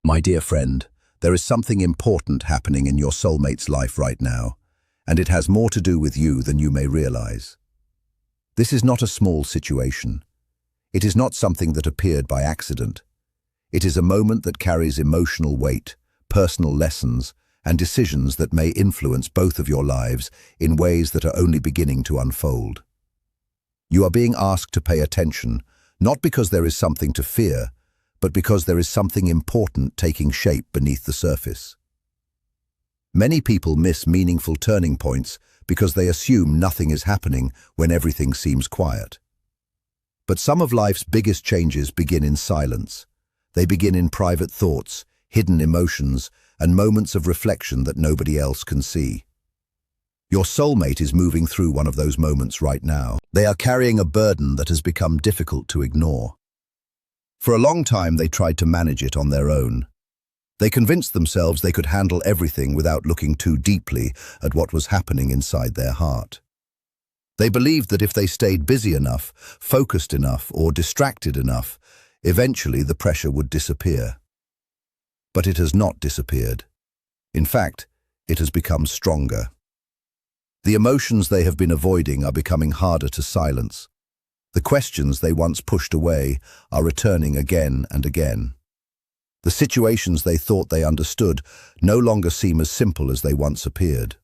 My dear friend, there is something important happening in your soulmate's life right now, and it has more to do with you than you may realize. This is not a small situation. It is not something that appeared by accident. It is a moment that carries emotional weight, personal lessons, and decisions that may influence both of your lives in ways that are only beginning to unfold. You are being asked to pay attention, not because there is something to fear, but because there is something important taking shape beneath the surface. Many people miss meaningful turning points because they assume nothing is happening when everything seems quiet. But some of life's biggest changes begin in silence. They begin in private thoughts, hidden emotions, and moments of reflection that nobody else can see. Your soulmate is moving through one of those moments right now. They are carrying a burden that has become difficult to ignore. For a long time, they tried to manage it on their own. They convinced themselves they could handle everything without looking too deeply at what was happening inside their heart. They believed that if they stayed busy enough, focused enough, or distracted enough, eventually the pressure would disappear. But it has not disappeared. In fact, it has become stronger. The emotions they have been avoiding are becoming harder to silence. The questions they once pushed away are returning again and again. The situations they thought they understood no longer seem as simple as they once appeared.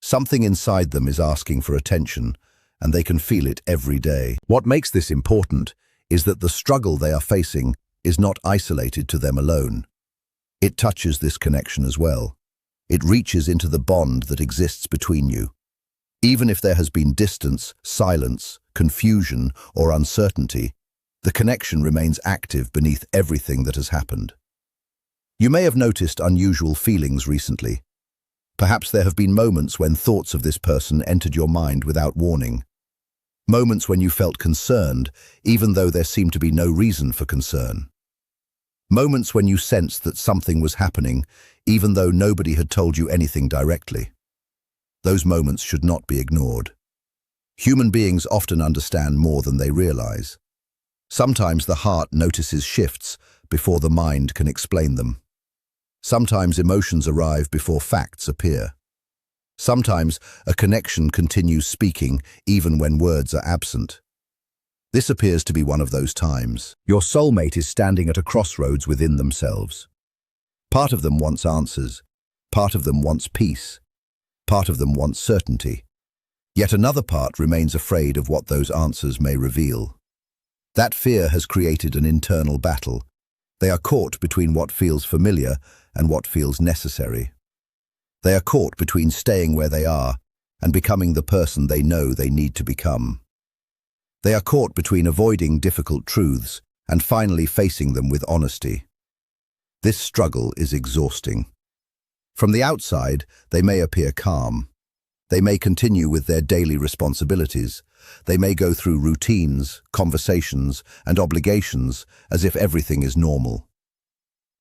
Something inside them is asking for attention, and they can feel it every day. What makes this important is that the struggle they are facing is not isolated to them alone. It touches this connection as well. It reaches into the bond that exists between you. Even if there has been distance, silence, confusion, or uncertainty, the connection remains active beneath everything that has happened. You may have noticed unusual feelings recently. Perhaps there have been moments when thoughts of this person entered your mind without warning. Moments when you felt concerned, even though there seemed to be no reason for concern. Moments when you sensed that something was happening, even though nobody had told you anything directly. Those moments should not be ignored. Human beings often understand more than they realize. Sometimes the heart notices shifts before the mind can explain them. Sometimes emotions arrive before facts appear. Sometimes a connection continues speaking even when words are absent. This appears to be one of those times. Your soulmate is standing at a crossroads within themselves. Part of them wants answers. Part of them wants peace. Part of them wants certainty. Yet another part remains afraid of what those answers may reveal. That fear has created an internal battle. They are caught between what feels familiar and what feels necessary. They are caught between staying where they are and becoming the person they know they need to become. They are caught between avoiding difficult truths and finally facing them with honesty. This struggle is exhausting. From the outside, they may appear calm. They may continue with their daily responsibilities. They may go through routines, conversations, and obligations as if everything is normal.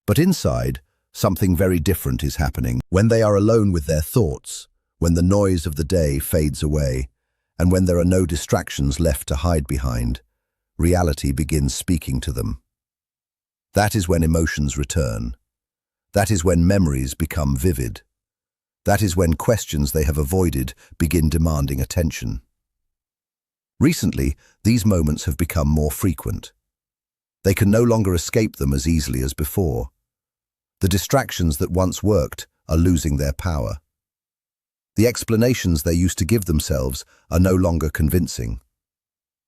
But inside, something very different is happening. When they are alone with their thoughts, when the noise of the day fades away, and when there are no distractions left to hide behind, reality begins speaking to them. That is when emotions return. That is when memories become vivid. That is when questions they have avoided begin demanding attention. Recently, these moments have become more frequent. They can no longer escape them as easily as before. The distractions that once worked are losing their power. The explanations they used to give themselves are no longer convincing.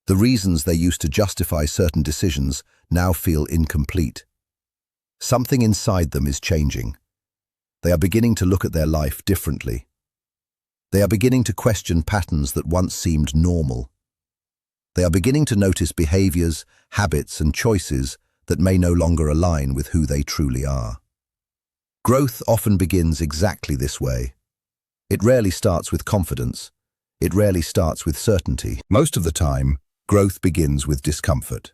The reasons they used to justify certain decisions now feel incomplete. Something inside them is changing. They are beginning to look at their life differently. They are beginning to question patterns that once seemed normal. They are beginning to notice behaviors, habits, and choices that may no longer align with who they truly are. Growth often begins exactly this way. It rarely starts with confidence. It rarely starts with certainty. Most of the time, growth begins with discomfort.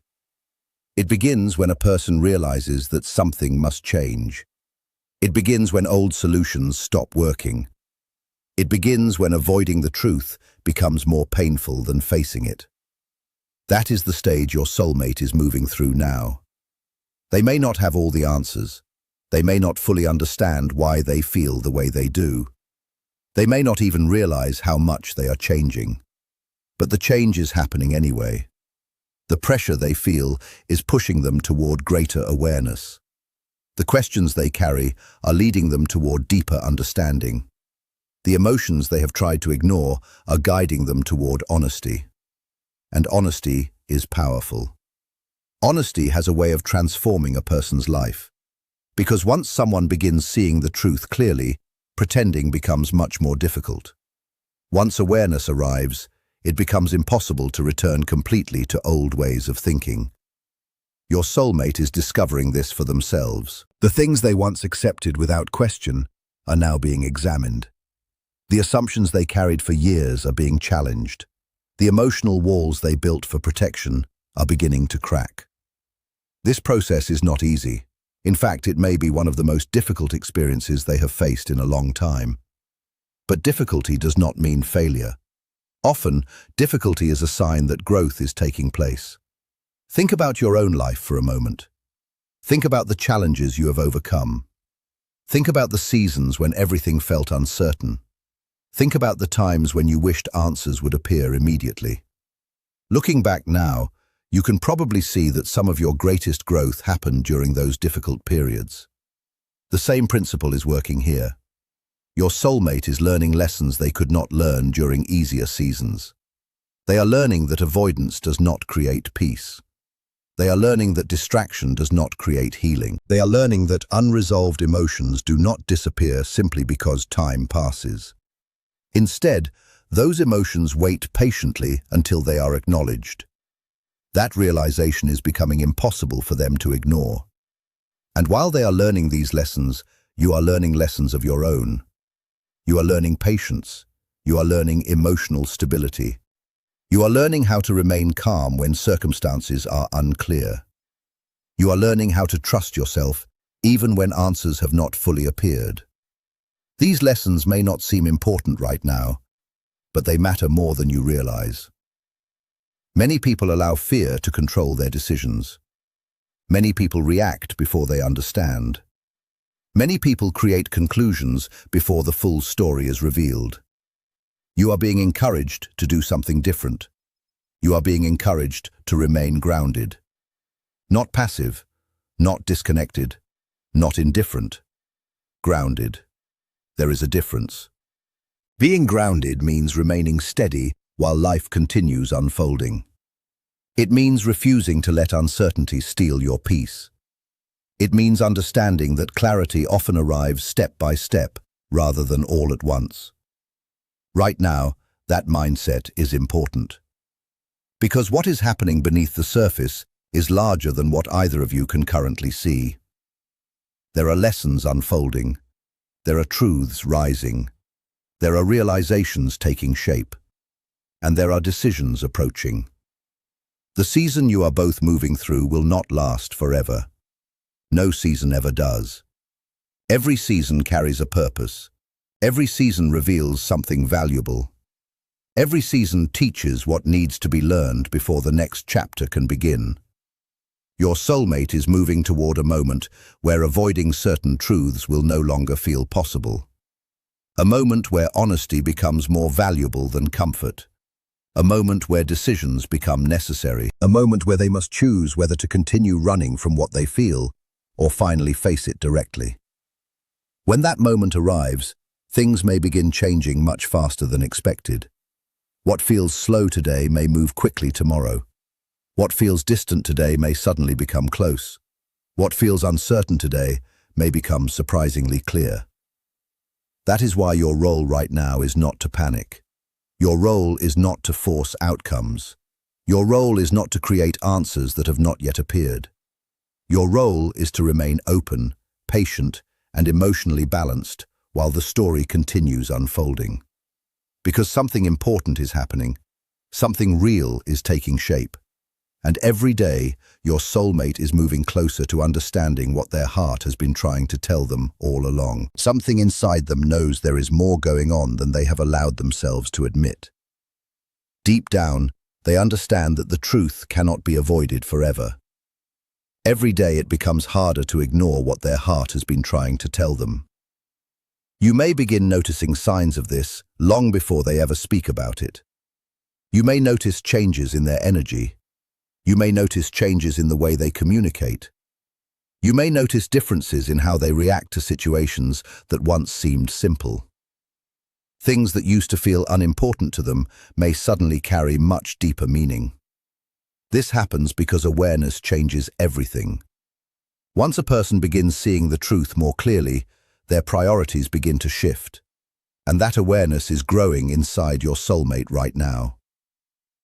It begins when a person realizes that something must change. It begins when old solutions stop working. It begins when avoiding the truth becomes more painful than facing it. That is the stage your soulmate is moving through now. They may not have all the answers. They may not fully understand why they feel the way they do. They may not even realize how much they are changing. But the change is happening anyway. The pressure they feel is pushing them toward greater awareness. The questions they carry are leading them toward deeper understanding. The emotions they have tried to ignore are guiding them toward honesty. And honesty is powerful. Honesty has a way of transforming a person's life. Because once someone begins seeing the truth clearly, pretending becomes much more difficult. Once awareness arrives, it becomes impossible to return completely to old ways of thinking. Your soulmate is discovering this for themselves. The things they once accepted without question are now being examined. The assumptions they carried for years are being challenged. The emotional walls they built for protection are beginning to crack. This process is not easy. In fact, it may be one of the most difficult experiences they have faced in a long time. But difficulty does not mean failure. Often, difficulty is a sign that growth is taking place. Think about your own life for a moment. Think about the challenges you have overcome. Think about the seasons when everything felt uncertain. Think about the times when you wished answers would appear immediately. Looking back now, you can probably see that some of your greatest growth happened during those difficult periods. The same principle is working here. Your soulmate is learning lessons they could not learn during easier seasons. They are learning that avoidance does not create peace. They are learning that distraction does not create healing. They are learning that unresolved emotions do not disappear simply because time passes. Instead, those emotions wait patiently until they are acknowledged. That realization is becoming impossible for them to ignore. And while they are learning these lessons, you are learning lessons of your own. You are learning patience. You are learning emotional stability. You are learning how to remain calm when circumstances are unclear. You are learning how to trust yourself even when answers have not fully appeared. These lessons may not seem important right now, but they matter more than you realize. Many people allow fear to control their decisions. Many people react before they understand. Many people create conclusions before the full story is revealed. You are being encouraged to do something different. You are being encouraged to remain grounded. Not passive, not disconnected, not indifferent. Grounded. There is a difference. Being grounded means remaining steady while life continues unfolding. It means refusing to let uncertainty steal your peace. It means understanding that clarity often arrives step by step rather than all at once. Right now, that mindset is important. Because what is happening beneath the surface is larger than what either of you can currently see. There are lessons unfolding. There are truths rising. There are realizations taking shape. And there are decisions approaching. The season you are both moving through will not last forever. No season ever does. Every season carries a purpose. Every season reveals something valuable. Every season teaches what needs to be learned before the next chapter can begin. Your soulmate is moving toward a moment where avoiding certain truths will no longer feel possible. A moment where honesty becomes more valuable than comfort. A moment where decisions become necessary. A moment where they must choose whether to continue running from what they feel or finally face it directly. When that moment arrives, things may begin changing much faster than expected. What feels slow today may move quickly tomorrow. What feels distant today may suddenly become close. What feels uncertain today may become surprisingly clear. That is why your role right now is not to panic. Your role is not to force outcomes. Your role is not to create answers that have not yet appeared. Your role is to remain open, patient, and emotionally balanced while the story continues unfolding. Because something important is happening, something real is taking shape. And every day, your soulmate is moving closer to understanding what their heart has been trying to tell them all along. Something inside them knows there is more going on than they have allowed themselves to admit. Deep down, they understand that the truth cannot be avoided forever. Every day it becomes harder to ignore what their heart has been trying to tell them. You may begin noticing signs of this long before they ever speak about it. You may notice changes in their energy. You may notice changes in the way they communicate. You may notice differences in how they react to situations that once seemed simple. Things that used to feel unimportant to them may suddenly carry much deeper meaning. This happens because awareness changes everything. Once a person begins seeing the truth more clearly, their priorities begin to shift. And that awareness is growing inside your soulmate right now.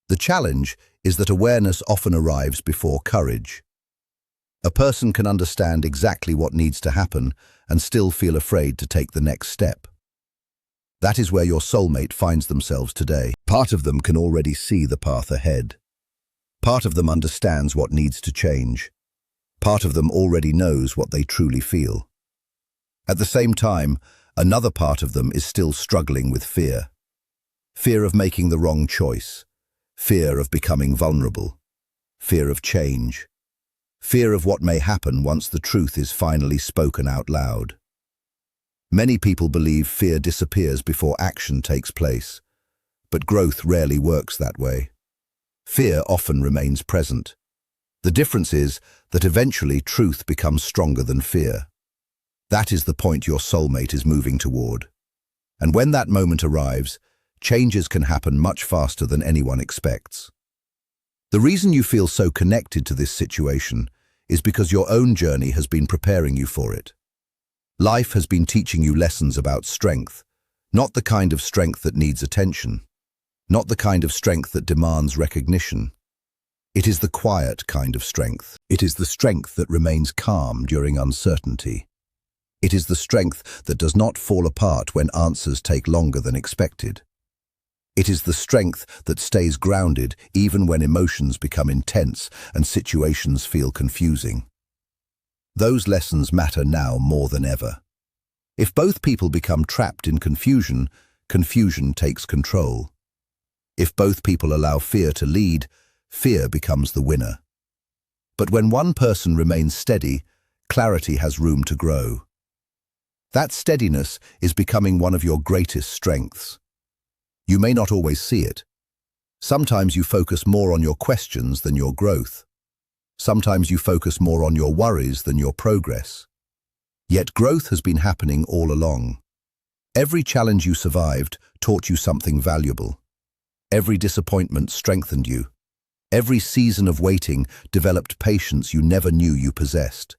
The challenge is that awareness often arrives before courage. A person can understand exactly what needs to happen and still feel afraid to take the next step. That is where your soulmate finds themselves today. Part of them can already see the path ahead. Part of them understands what needs to change. Part of them already knows what they truly feel. At the same time, another part of them is still struggling with fear. Fear of making the wrong choice. Fear of becoming vulnerable. Fear of change. Fear of what may happen once the truth is finally spoken out loud. Many people believe fear disappears before action takes place, but growth rarely works that way. Fear often remains present. The difference is that eventually truth becomes stronger than fear. That is the point your soulmate is moving toward. And when that moment arrives, changes can happen much faster than anyone expects. The reason you feel so connected to this situation is because your own journey has been preparing you for it. Life has been teaching you lessons about strength, not the kind of strength that needs attention, not the kind of strength that demands recognition. It is the quiet kind of strength. It is the strength that remains calm during uncertainty. It is the strength that does not fall apart when answers take longer than expected. It is the strength that stays grounded even when emotions become intense and situations feel confusing. Those lessons matter now more than ever. If both people become trapped in confusion, confusion takes control. If both people allow fear to lead, fear becomes the winner. But when one person remains steady, clarity has room to grow. That steadiness is becoming one of your greatest strengths. You may not always see it. Sometimes you focus more on your questions than your growth. Sometimes you focus more on your worries than your progress. Yet growth has been happening all along. Every challenge you survived taught you something valuable. Every disappointment strengthened you. Every season of waiting developed patience you never knew you possessed.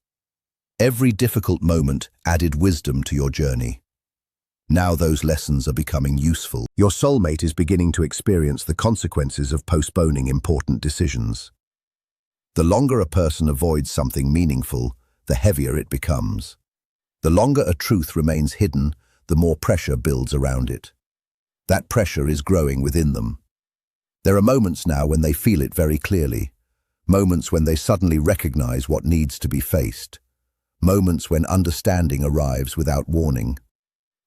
Every difficult moment added wisdom to your journey. Now those lessons are becoming useful. Your soulmate is beginning to experience the consequences of postponing important decisions. The longer a person avoids something meaningful, the heavier it becomes. The longer a truth remains hidden, the more pressure builds around it. That pressure is growing within them. There are moments now when they feel it very clearly. Moments when they suddenly recognize what needs to be faced. Moments when understanding arrives without warning.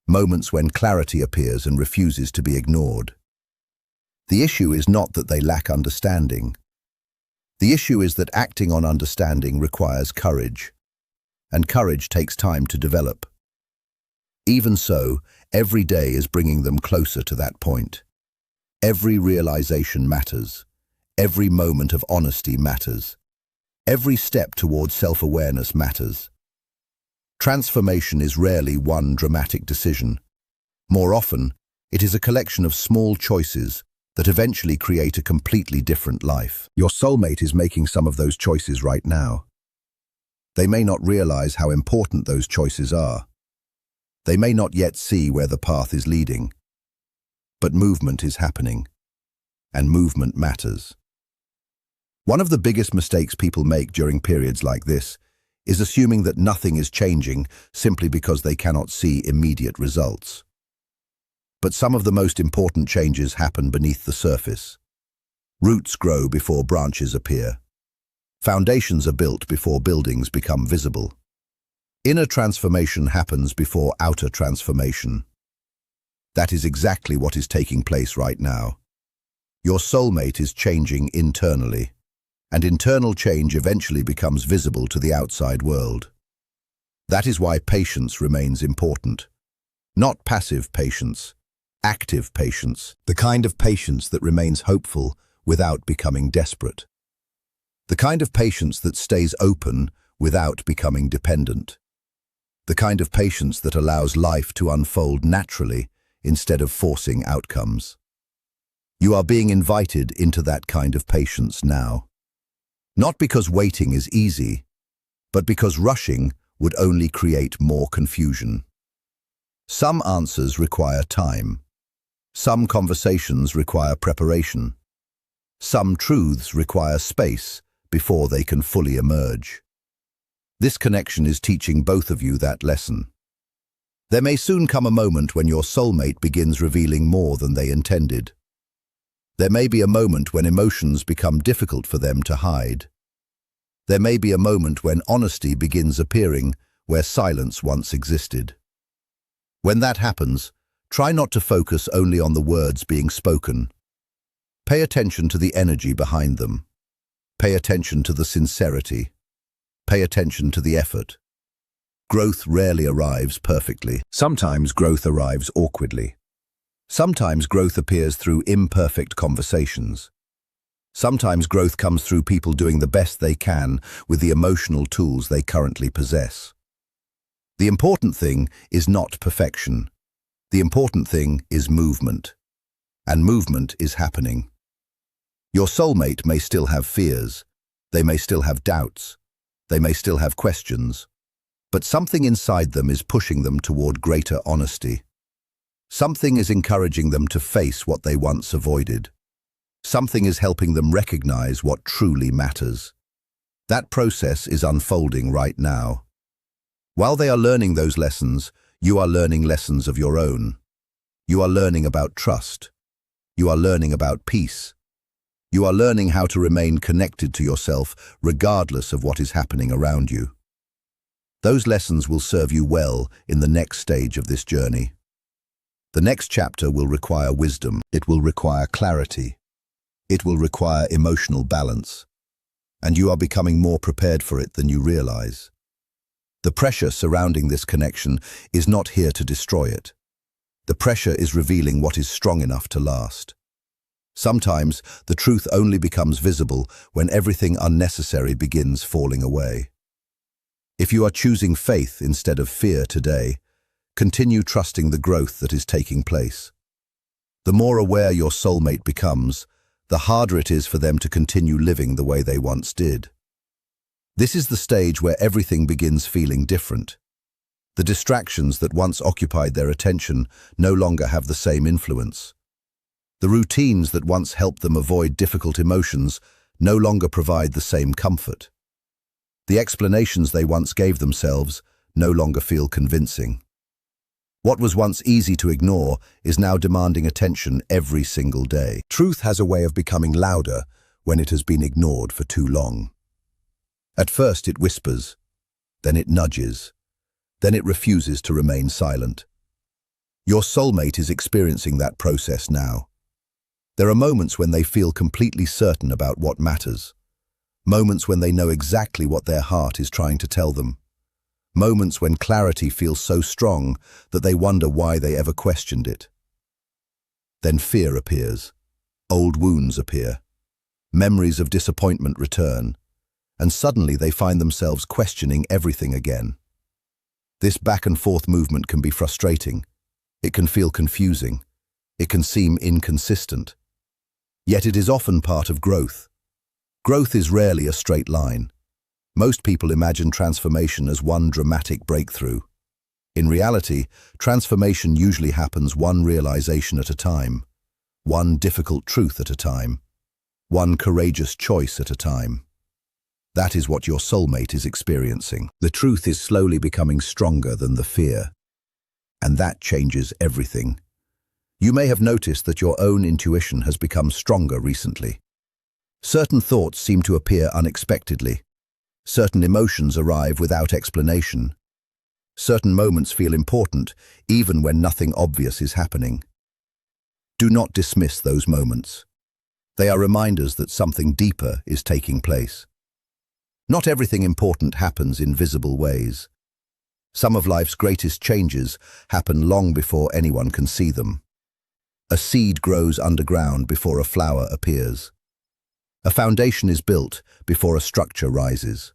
Moments when clarity appears and refuses to be ignored. The issue is not that they lack understanding. The issue is that acting on understanding requires courage, and courage takes time to develop. Even so, every day is bringing them closer to that point. Every realization matters. Every moment of honesty matters. Every step toward self-awareness matters. Transformation is rarely one dramatic decision. More often, it is a collection of small choices that eventually create a completely different life. Your soulmate is making some of those choices right now. They may not realize how important those choices are. They may not yet see where the path is leading. But movement is happening, and movement matters. One of the biggest mistakes people make during periods like this is assuming that nothing is changing simply because they cannot see immediate results. But some of the most important changes happen beneath the surface. Roots grow before branches appear. Foundations are built before buildings become visible. Inner transformation happens before outer transformation. That is exactly what is taking place right now. Your soulmate is changing internally. and internal change eventually becomes visible to the outside world. That is why patience remains important. Not passive patience, active patience, the kind of patience that remains hopeful without becoming desperate. The kind of patience that stays open without becoming dependent. The kind of patience that allows life to unfold naturally instead of forcing outcomes. You are being invited into that kind of patience now. Not because waiting is easy, but because rushing would only create more confusion. Some answers require time. Some conversations require preparation. Some truths require space before they can fully emerge. This connection is teaching both of you that lesson. There may soon come a moment when your soulmate begins revealing more than they intended. There may be a moment when emotions become difficult for them to hide. There may be a moment when honesty begins appearing where silence once existed. When that happens, try not to focus only on the words being spoken. Pay attention to the energy behind them. Pay attention to the sincerity. Pay attention to the effort. Growth rarely arrives perfectly. Sometimes growth arrives awkwardly. Sometimes growth appears through imperfect conversations. Sometimes growth comes through people doing the best they can with the emotional tools they currently possess. The important thing is not perfection. The important thing is movement. And movement is happening. Your soulmate may still have fears. They may still have doubts. They may still have questions. But something inside them is pushing them toward greater honesty. Something is encouraging them to face what they once avoided. Something is helping them recognize what truly matters. That process is unfolding right now. While they are learning those lessons, you are learning lessons of your own. You are learning about trust. You are learning about peace. You are learning how to remain connected to yourself regardless of what is happening around you. Those lessons will serve you well in the next stage of this journey. The next chapter will require wisdom. It will require clarity. It will require emotional balance. And you are becoming more prepared for it than you realize. The pressure surrounding this connection is not here to destroy it. The pressure is revealing what is strong enough to last. Sometimes the truth only becomes visible when everything unnecessary begins falling away. If you are choosing faith instead of fear today, continue trusting the growth that is taking place. The more aware your soulmate becomes, the harder it is for them to continue living the way they once did. This is the stage where everything begins feeling different. The distractions that once occupied their attention no longer have the same influence. The routines that once helped them avoid difficult emotions no longer provide the same comfort. The explanations they once gave themselves no longer feel convincing. What was once easy to ignore is now demanding attention every single day. Truth has a way of becoming louder when it has been ignored for too long. At first it whispers, then it nudges, then it refuses to remain silent. Your soulmate is experiencing that process now. There are moments when they feel completely certain about what matters. Moments when they know exactly what their heart is trying to tell them. Moments when clarity feels so strong that they wonder why they ever questioned it. Then fear appears. Old wounds appear. Memories of disappointment return. And suddenly they find themselves questioning everything again. This back and forth movement can be frustrating. It can feel confusing. It can seem inconsistent. Yet it is often part of growth. Growth is rarely a straight line. Most people imagine transformation as one dramatic breakthrough. In reality, transformation usually happens one realization at a time, one difficult truth at a time, one courageous choice at a time. That is what your soulmate is experiencing. The truth is slowly becoming stronger than the fear. And that changes everything. You may have noticed that your own intuition has become stronger recently. Certain thoughts seem to appear unexpectedly. Certain emotions arrive without explanation. Certain moments feel important, even when nothing obvious is happening. Do not dismiss those moments. They are reminders that something deeper is taking place. Not everything important happens in visible ways. Some of life's greatest changes happen long before anyone can see them. A seed grows underground before a flower appears. A foundation is built before a structure rises.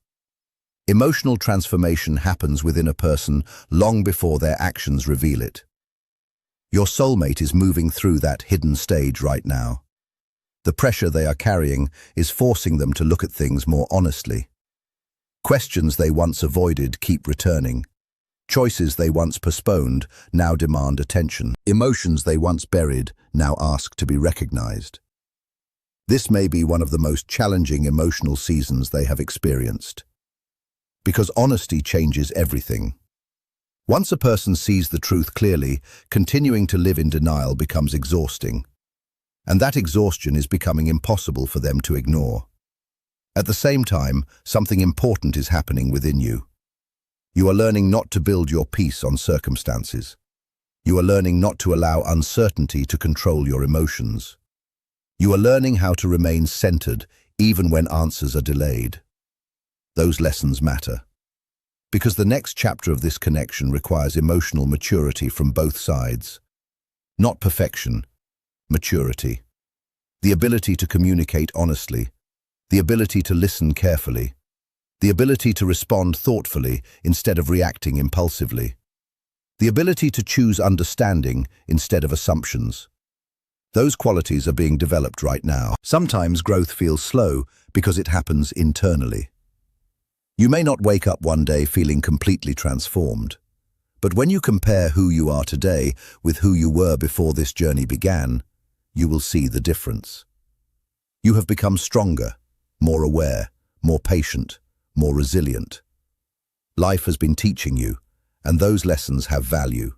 Emotional transformation happens within a person long before their actions reveal it. Your soulmate is moving through that hidden stage right now. The pressure they are carrying is forcing them to look at things more honestly. Questions they once avoided keep returning. Choices they once postponed now demand attention. Emotions they once buried now ask to be recognized. This may be one of the most challenging emotional seasons they have experienced. Because honesty changes everything. Once a person sees the truth clearly, continuing to live in denial becomes exhausting. And that exhaustion is becoming impossible for them to ignore. At the same time, something important is happening within you. You are learning not to build your peace on circumstances. You are learning not to allow uncertainty to control your emotions. You are learning how to remain centered even when answers are delayed. Those lessons matter. Because the next chapter of this connection requires emotional maturity from both sides. Not perfection, maturity. The ability to communicate honestly. The ability to listen carefully. The ability to respond thoughtfully instead of reacting impulsively. The ability to choose understanding instead of assumptions. Those qualities are being developed right now. Sometimes growth feels slow because it happens internally. You may not wake up one day feeling completely transformed. But when you compare who you are today with who you were before this journey began, you will see the difference. You have become stronger, more aware, more patient, more resilient. Life has been teaching you, and those lessons have value.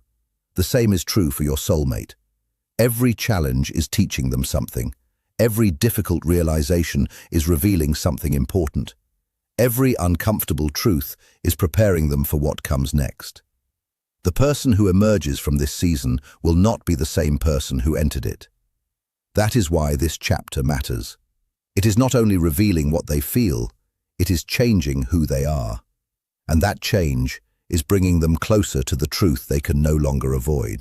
The same is true for your soulmate. Every challenge is teaching them something. Every difficult realization is revealing something important. Every uncomfortable truth is preparing them for what comes next. The person who emerges from this season will not be the same person who entered it. That is why this chapter matters. It is not only revealing what they feel, it is changing who they are. And that change is bringing them closer to the truth they can no longer avoid.